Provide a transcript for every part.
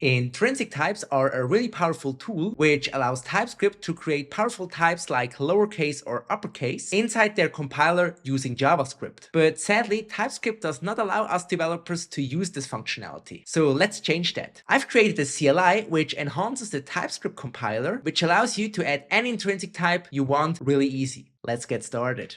Intrinsic types are a really powerful tool which allows TypeScript to create powerful types like lowercase or uppercase inside their compiler using JavaScript. But sadly, TypeScript does not allow us developers to use this functionality. So let's change that. I've created a CLI which enhances the TypeScript compiler, which allows you to add any intrinsic type you want really easy. Let's get started.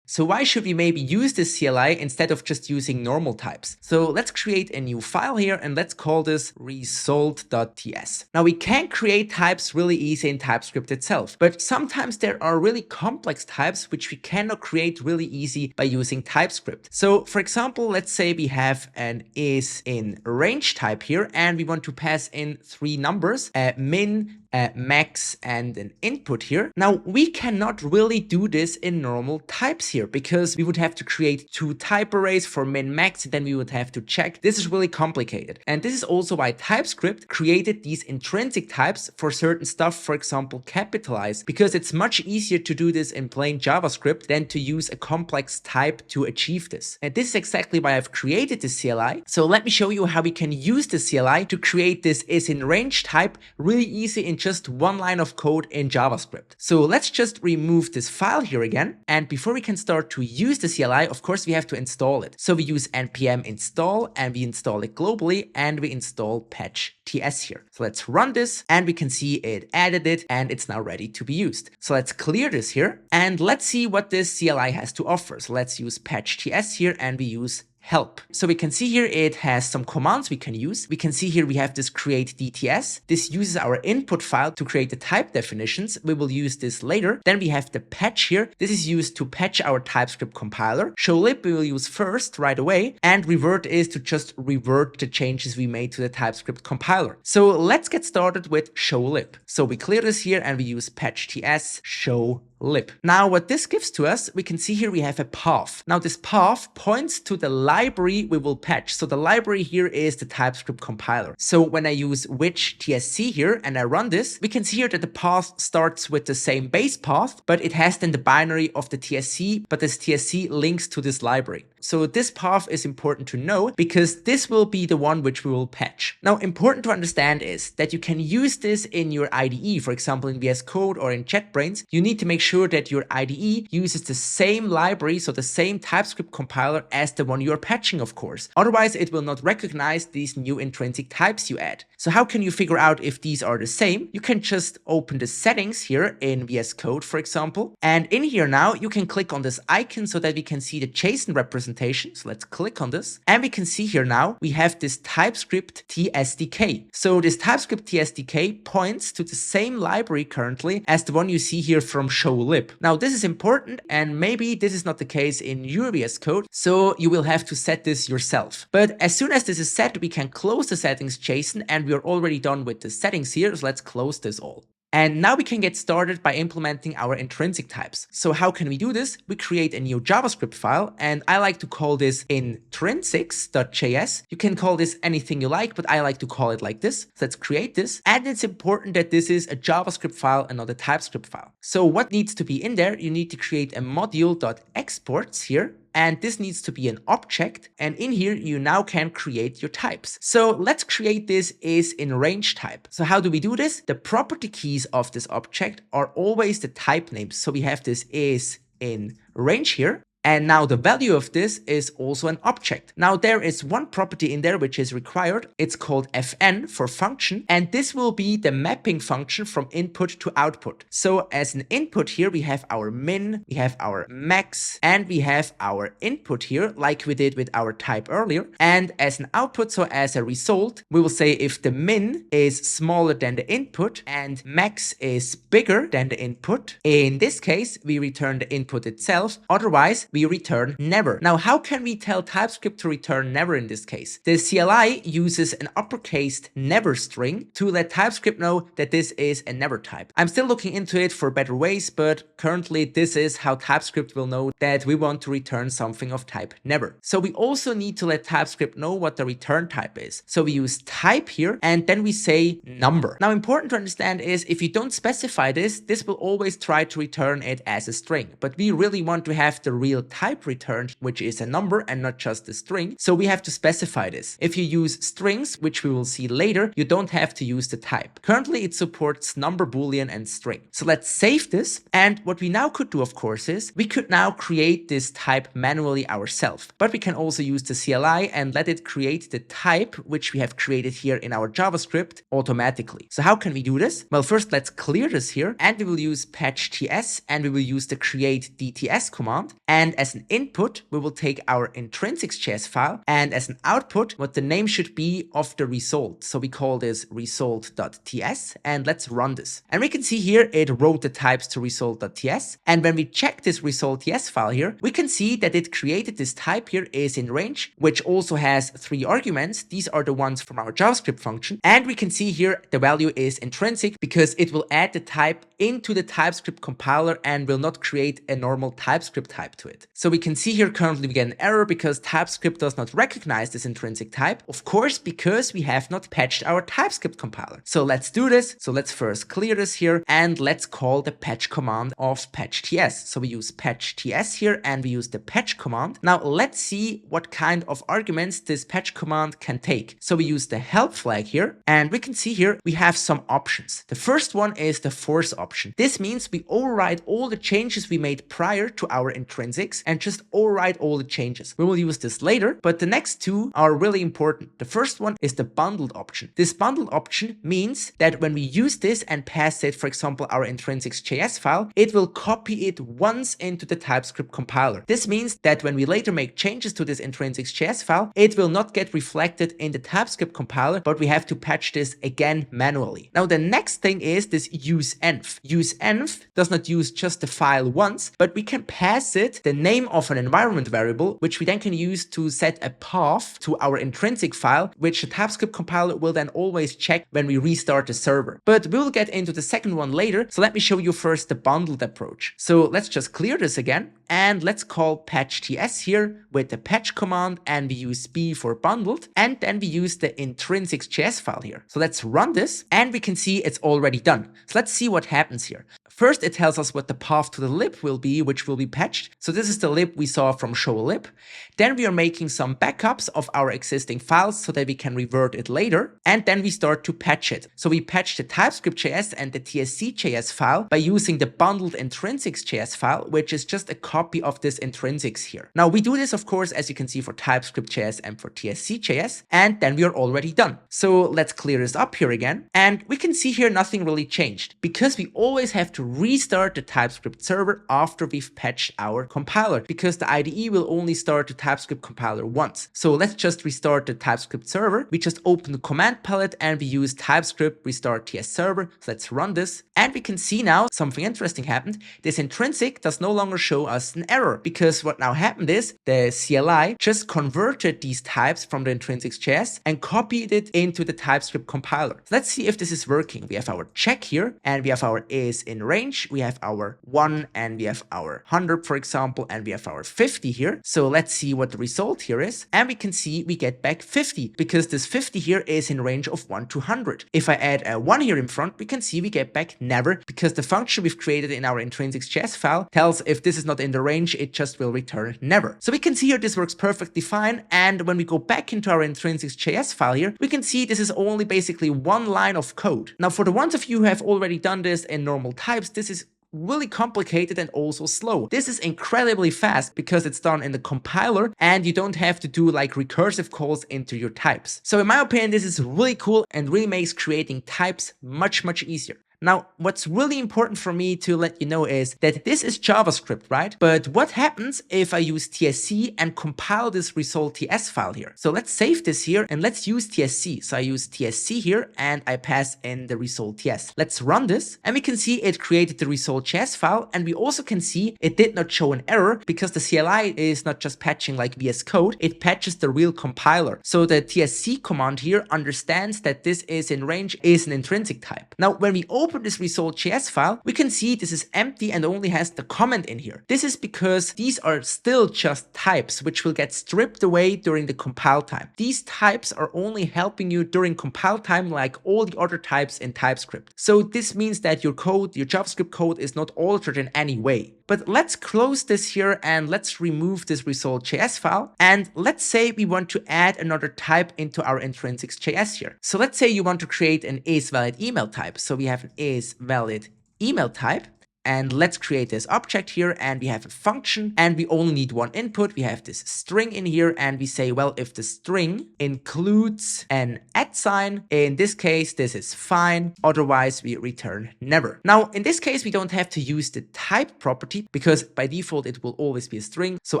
So why should we maybe use this CLI instead of just using normal types? So let's create a new file here and let's call this result.ts. Now we can create types really easy in TypeScript itself, but sometimes there are really complex types which we cannot create really easy by using TypeScript. So for example, let's say we have an isInRange type here and we want to pass in three numbers, min, max and an input here. Now we cannot really do this in normal types here because we would have to create two type arrays for min max, then we would have to check. This is really complicated. And this is also why TypeScript created these intrinsic types for certain stuff, for example, capitalize, because it's much easier to do this in plain JavaScript than to use a complex type to achieve this. And this is exactly why I've created this CLI. So let me show you how we can use the CLI to create this isInRange type really easy in just one line of code in JavaScript. So let's just remove this file here again. And before we can start to use the CLI, of course, we have to install it. So we use npm install and we install it globally and we install patch-ts here. So let's run this and we can see it added it and it's now ready to be used. So let's clear this here and let's see what this CLI has to offer. So let's use patch-ts here and we use help. So we can see here it has some commands we can use. We can see here we have this create-dts. This uses our input file to create the type definitions. We will use this later. Then we have the patch here. This is used to patch our TypeScript compiler. Show-lib we will use first right away. And revert is to just revert the changes we made to the TypeScript compiler. So let's get started with show-lib. So we clear this here and we use patch-ts show-lib. Now what this gives to us, we can see here we have a path. Now this path points to the library we will patch. So the library here is the TypeScript compiler. So when I use which tsc here and I run this, we can see here that the path starts with the same base path, but it has then the binary of the tsc, but this tsc links to this library. So this path is important to know because this will be the one which we will patch. Now important to understand is that you can use this in your IDE, for example in VSCode or in Jetbrains. You need to make sure that your IDE uses the same library, so the same TypeScript compiler as the one you're patching, of course. Otherwise, it will not recognize these new intrinsic types you add. So how can you figure out if these are the same? You can just open the settings here in VSCode, for example. And in here now, you can click on this icon so that we can see the JSON representation. So let's click on this. And we can see here now, we have this TypeScript TSDK. So this TypeScript TSDK points to the same library currently as the one you see here from show-lib. Now this is important and maybe this is not the case in your VSCode, so you will have to set this yourself. But as soon as this is set, we can close the settings JSON and we are already done with the settings here, so let's close this all. And now we can get started by implementing our intrinsic types. So how can we do this? We create a new JavaScript file and I like to call this intrinsics.js. You can call this anything you like, but I like to call it like this. So let's create this. And it's important that this is a JavaScript file and not a TypeScript file. So what needs to be in there? You need to create a module.exports here. And this needs to be an object. And in here, you now can create your types. So let's create this isInRange type. So how do we do this? The property keys of this object are always the type names. So we have this isInRange here. And now the value of this is also an object. Now there is one property in there which is required. It's called fn for function. And this will be the mapping function from input to output. So as an input here, we have our min, we have our max, and we have our input here like we did with our type earlier. And as an output, so as a result, we will say if the min is smaller than the input and max is bigger than the input, in this case, we return the input itself. Otherwise, we return never. Now, how can we tell TypeScript to return never in this case? The CLI uses an uppercased never string to let TypeScript know that this is a never type. I'm still looking into it for better ways, but currently this is how TypeScript will know that we want to return something of type never. So we also need to let TypeScript know what the return type is. So we use type here and then we say number. Now, important to understand is if you don't specify this, this will always try to return it as a string, but we really want to have the real type returned, which is a number and not just a string. So we have to specify this. If you use strings, which we will see later, you don't have to use the type. Currently, it supports number, boolean, and string. So let's save this. And what we now could do, of course, is we could now create this type manually ourselves. But we can also use the CLI and let it create the type, which we have created here in our JavaScript automatically. So how can we do this? Well, first let's clear this here, and we will use patch-ts, and we will use the create-dts command. And as an input, we will take our intrinsic.js file, and as an output, what the name should be of the result. So we call this result.ts, and let's run this. And we can see here it wrote the types to result.ts. And when we check this result.ts file here, we can see that it created this type here is in range, which also has 3 arguments. These are the ones from our JavaScript function. And we can see here the value is intrinsic because it will add the type into the TypeScript compiler and will not create a normal TypeScript type to it. So we can see here currently we get an error because TypeScript does not recognize this intrinsic type. Of course, because we have not patched our TypeScript compiler. So let's do this. So let's first clear this here and let's call the patch command of patch-ts. So we use patch-ts here and we use the patch command. Now let's see what kind of arguments this patch command can take. So we use the help flag here and we can see here we have some options. The first one is the force option. This means we override all the changes we made prior to our intrinsics and just override all the changes. We will use this later, but the next two are really important. The first one is the bundled option. This bundled option means that when we use this and pass it, for example, our intrinsic.js file, it will copy it once into the TypeScript compiler. This means that when we later make changes to this intrinsic.js file, it will not get reflected in the TypeScript compiler, but we have to patch this again manually. Now, the next thing is this useEnv. UseEnv does not use just the file once, but we can pass it the name of an environment variable, which we then can use to set a path to our intrinsic file, which the TypeScript compiler will then always check when we restart the server. But we will get into the second one later. So let me show you first the bundled approach. So let's just clear this again and let's call patch-ts here with the patch command and we use b for bundled and then we use the intrinsic.js file here. So let's run this and we can see it's already done. So let's see what happens here. First, it tells us what the path to the lib will be, which will be patched. So this is the lib we saw from show-lib. Then we are making some backups of our existing files so that we can revert it later. And then we start to patch it. So we patch the TypeScript.js and the TSC.js file by using the bundled intrinsic.js file, which is just a copy of this intrinsics here. Now we do this, of course, as you can see for TypeScript.js and for TSC.js, and then we are already done. So let's clear this up here again. And we can see here nothing really changed because we always have to restart the TypeScript server after we've patched our compiler because the IDE will only start the TypeScript compiler once. So let's just restart the TypeScript server. We just open the command palette and we use TypeScript restart TS server. So let's run this and we can see now something interesting happened. This intrinsic does no longer show us an error because what now happened is the CLI just converted these types from the intrinsic.js and copied it into the TypeScript compiler. So let's see if this is working. We have our check here and we have our is in range. We have our 1 and we have our 100, for example, and we have our 50 here. So let's see what the result here is. And we can see we get back 50 because this 50 here is in range of 1 to 100. If I add a 1 here in front, we can see we get back never because the function we've created in our intrinsic.js file tells if this is not in the range, it just will return never. So we can see here this works perfectly fine. And when we go back into our intrinsic.js file here, we can see this is only basically one line of code. Now, for the ones of you who have already done this in normal types, this is really complicated and also slow. This is incredibly fast because it's done in the compiler and you don't have to do like recursive calls into your types. So in my opinion, this is really cool and really makes creating types much easier. Now, what's really important for me to let you know is that this is JavaScript, right? But what happens if I use TSC and compile this result.ts file here? So let's save this here and let's use TSC. So I use TSC here and I pass in the result.ts. Let's run this and we can see it created the result.js file and we also can see it did not show an error because the CLI is not just patching like VSCode, it patches the real compiler. So the TSC command here understands that this is in range is an intrinsic type. Now, when we open this result.js file, we can see this is empty and only has the comment in here. This is because these are still just types which will get stripped away during the compile time. These types are only helping you during compile time like all the other types in TypeScript. So this means that your code, your JavaScript code is not altered in any way. But let's close this here and let's remove this result.js file. And let's say we want to add another type into our intrinsic.js here. So let's say you want to create an isValidEmail type. So we have an isValidEmail type. And let's create this object here, and we have a function, and we only need one input. We have this string in here, and we say, well, if the string includes an @, in this case, this is fine. Otherwise, we return never. Now, in this case, we don't have to use the type property because by default, it will always be a string. So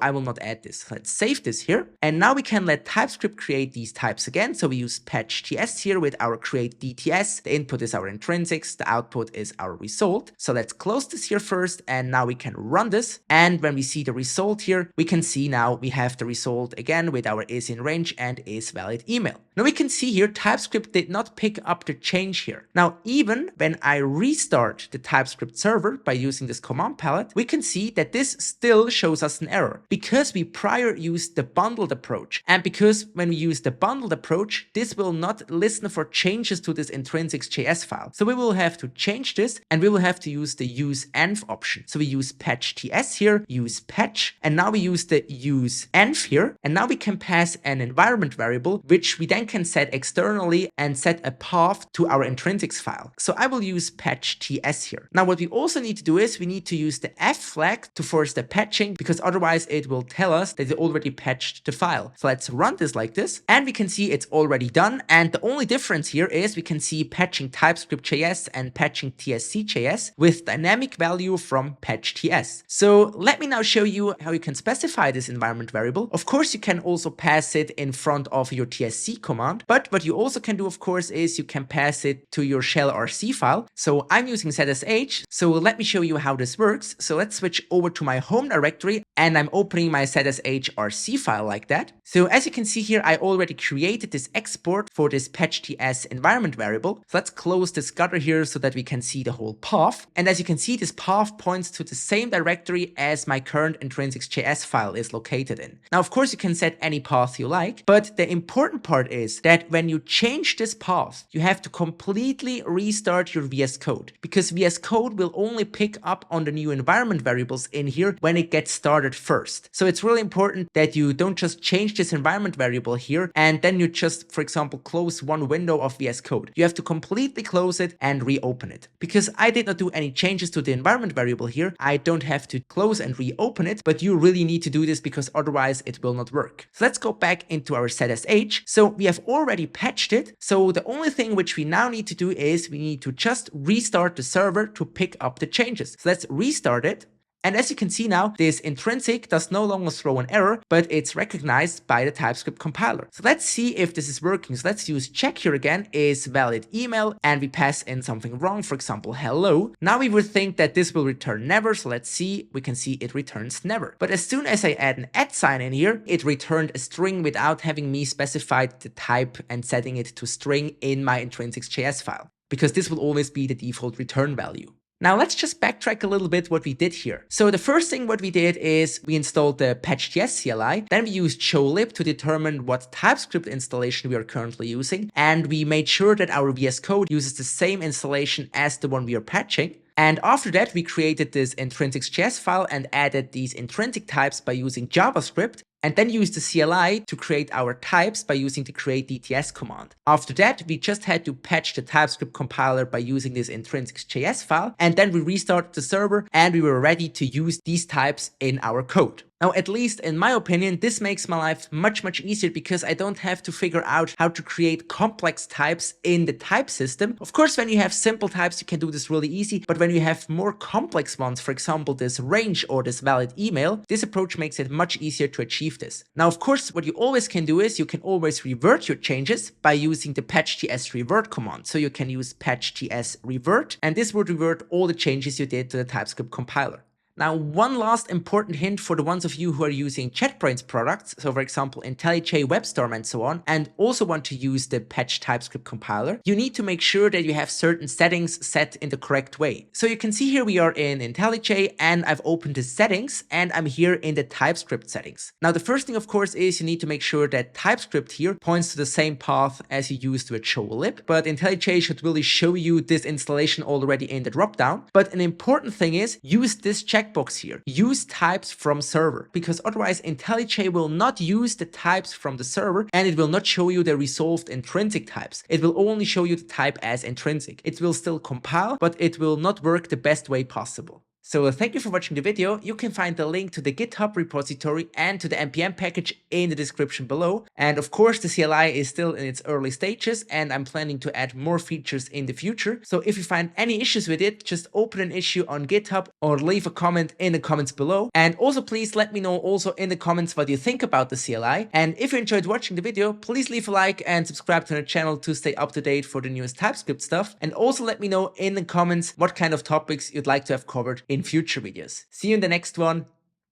I will not add this. Let's save this here. And now we can let TypeScript create these types again. So we use patch-ts here with our create-dts. The input is our intrinsics. The output is our result. So let's close this here first, and now we can run this. And when we see the result here, we can see now we have the result again with our isInRange and isValidEmail. Now we can see here TypeScript did not pick up the change here. Now even when I restart the TypeScript server by using this command palette, we can see that this still shows us an error because we prior used the bundled approach. And because when we use the bundled approach, this will not listen for changes to this intrinsic.js file. So we will have to change this, and we will have to use the useEnv option. So we use patch-ts here, use patch, and now we use the useEnv here. And now we can pass an environment variable, which we then can set externally and set a path to our intrinsics file. So I will use patch-ts here. Now what we also need to do is we need to use the f flag to force the patching, because otherwise it will tell us that it already patched the file. So let's run this like this, and we can see it's already done. And the only difference here is we can see patching TypeScript.js and patching TSC.js with dynamic value from patch-ts. So let me now show you how you can specify this environment variable. Of course, you can also pass it in front of your TSC command, but what you also can do, of course, is you can pass it to your shell.rc file. So I'm using ZSH, so let me show you how this works. So let's switch over to my home directory, and I'm opening my ZSH.rc file like that. So as you can see here, I already created this export for this patch-ts environment variable. So let's close this gutter here so that we can see the whole path. And as you can see, this path points to the same directory as my current intrinsic.js file is located in. Now, of course, you can set any path you like, but the important part is that when you change this path, you have to completely restart your VS Code, because VS Code will only pick up on the new environment variables in here when it gets started first. So it's really important that you don't just change this environment variable here and then you just, for example, close one window of VS Code. You have to completely close it and reopen it. Because I did not do any changes to the environment variable here, I don't have to close and reopen it, but you really need to do this because otherwise it will not work. So let's go back into our ZSH. So we have already patched it. So the only thing which we now need to do is we need to just restart the server to pick up the changes. So let's restart it. And as you can see now, this intrinsic does no longer throw an error, but it's recognized by the TypeScript compiler. So let's see if this is working. So let's use check here again, isValidEmail, and we pass in something wrong, for example, hello. Now we would think that this will return never. So let's see, we can see it returns never. But as soon as I add an @ in here, it returned a string without having me specified the type and setting it to string in my intrinsic.js file, because this will always be the default return value. Now let's just backtrack a little bit what we did here. So the first thing what we did is we installed the patch-ts CLI, then we used show-lib to determine what TypeScript installation we are currently using, and we made sure that our VS Code uses the same installation as the one we are patching. And after that, we created this intrinsic.js file and added these intrinsic types by using JavaScript, and then used the CLI to create our types by using the create-dts command. After that, we just had to patch the TypeScript compiler by using this intrinsic.js file, and then we restarted the server and we were ready to use these types in our code. Now, at least in my opinion, this makes my life much easier because I don't have to figure out how to create complex types in the type system. Of course, when you have simple types, you can do this really easy, but when you have more complex ones, for example, this range or this valid email, this approach makes it much easier to achieve this. Now, of course, what you always can do is you can always revert your changes by using the patch-ts revert command. So you can use patch-ts revert, and this would revert all the changes you did to the TypeScript compiler. Now, one last important hint for the ones of you who are using Jetbrains products, so for example IntelliJ, WebStorm and so on, and also want to use the patch TypeScript compiler, you need to make sure that you have certain settings set in the correct way. So you can see here we are in IntelliJ and I've opened the settings and I'm here in the TypeScript settings. Now the first thing of course is you need to make sure that TypeScript here points to the same path as you used with show-lib, but IntelliJ should really show you this installation already in the dropdown. But an important thing is use this check checkbox here, use types from server, because otherwise IntelliJ will not use the types from the server and it will not show you the resolved intrinsic types. It will only show you the type as intrinsic. It will still compile, but it will not work the best way possible. So thank you for watching the video. You can find the link to the GitHub repository and to the npm package in the description below. And of course, the CLI is still in its early stages and I'm planning to add more features in the future. So if you find any issues with it, just open an issue on GitHub or leave a comment in the comments below. And also please let me know also in the comments what you think about the CLI. And if you enjoyed watching the video, please leave a like and subscribe to the channel to stay up to date for the newest TypeScript stuff. And also let me know in the comments what kind of topics you'd like to have covered in future videos. See you in the next one.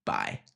Bye.